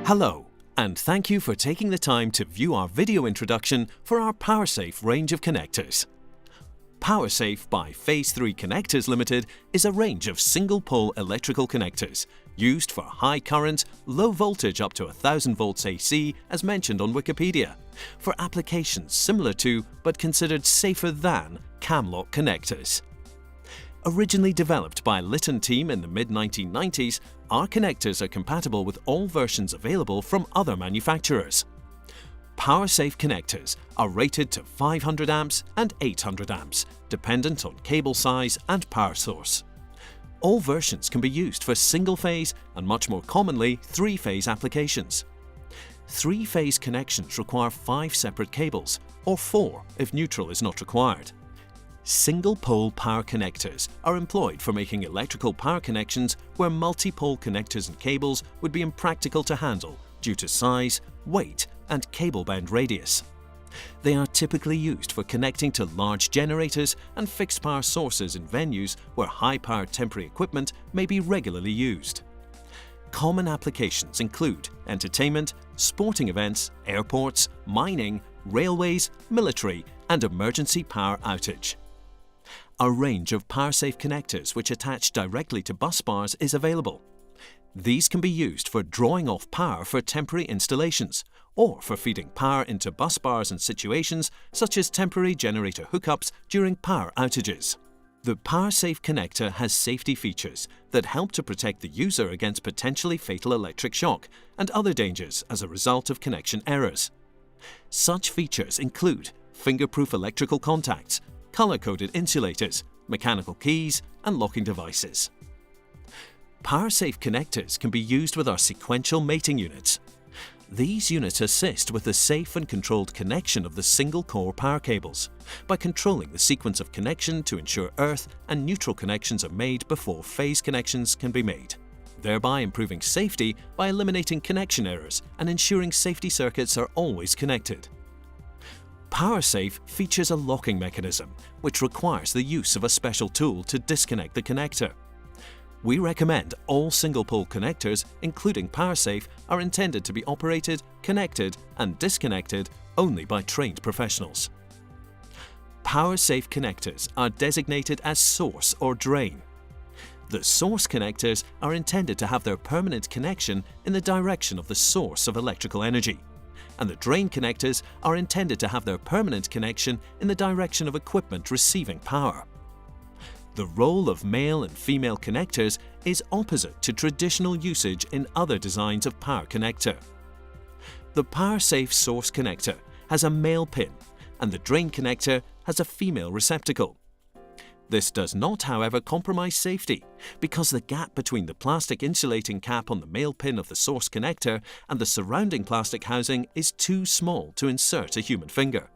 Hello, and thank you for taking the time to view our video introduction for our Powersafe range of connectors. Powersafe by Phase 3 Connectors Limited is a range of single-pole electrical connectors used for high current, low voltage up to 1000 volts AC as mentioned on Wikipedia, for applications similar to but considered safer than cam-lock connectors. Originally developed by Lytton team in the mid-1990s, our connectors are compatible with all versions available from other manufacturers. Powersafe connectors are rated to 500 amps and 800 amps, dependent on cable size and power source. All versions can be used for single-phase and much more commonly three-phase applications. Three-phase connections require 5 separate cables, or 4 if neutral is not required. Single-pole power connectors are employed for making electrical power connections where multi-pole connectors and cables would be impractical to handle due to size, weight, and cable bend radius. They are typically used for connecting to large generators and fixed power sources in venues where high-powered temporary equipment may be regularly used. Common applications include entertainment, sporting events, airports, mining, railways, military, and emergency power outage. A range of Powersafe connectors which attach directly to bus bars is available. These can be used for drawing off power for temporary installations or for feeding power into bus bars in situations such as temporary generator hookups during power outages. The Powersafe connector has safety features that help to protect the user against potentially fatal electric shock and other dangers as a result of connection errors. Such features include finger-proof electrical contacts, color-coded insulators, mechanical keys, and locking devices. Powersafe connectors can be used with our sequential mating units. These units assist with the safe and controlled connection of the single-core power cables by controlling the sequence of connection to ensure earth and neutral connections are made before phase connections can be made, thereby improving safety by eliminating connection errors and ensuring safety circuits are always connected. Powersafe features a locking mechanism, which requires the use of a special tool to disconnect the connector. We recommend all single-pole connectors, including Powersafe, are intended to be operated, connected, and disconnected only by trained professionals. Powersafe connectors are designated as source or drain. The source connectors are intended to have their permanent connection in the direction of the source of electrical energy, and the drain connectors are intended to have their permanent connection in the direction of equipment receiving power. The role of male and female connectors is opposite to traditional usage in other designs of power connector. The Powersafe source connector has a male pin and the drain connector has a female receptacle. This does not, however, compromise safety because the gap between the plastic insulating cap on the male pin of the source connector and the surrounding plastic housing is too small to insert a human finger.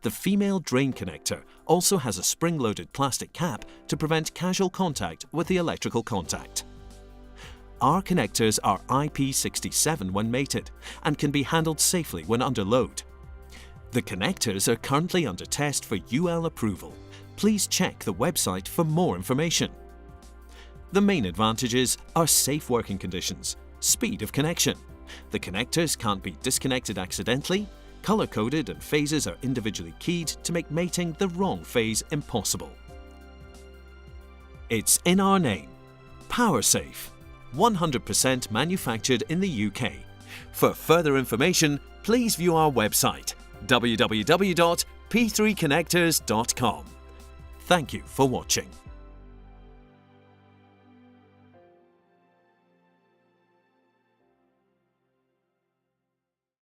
The female drain connector also has a spring-loaded plastic cap to prevent casual contact with the electrical contact. Our connectors are IP67 when mated and can be handled safely when under load. The connectors are currently under test for UL approval. Please check the website for more information. The main advantages are safe working conditions, speed of connection. The connectors can't be disconnected accidentally, color-coded and phases are individually keyed to make mating the wrong phase impossible. It's in our name. Powersafe, 100% manufactured in the UK. For further information, please view our website www.p3connectors.com. Thank you for watching.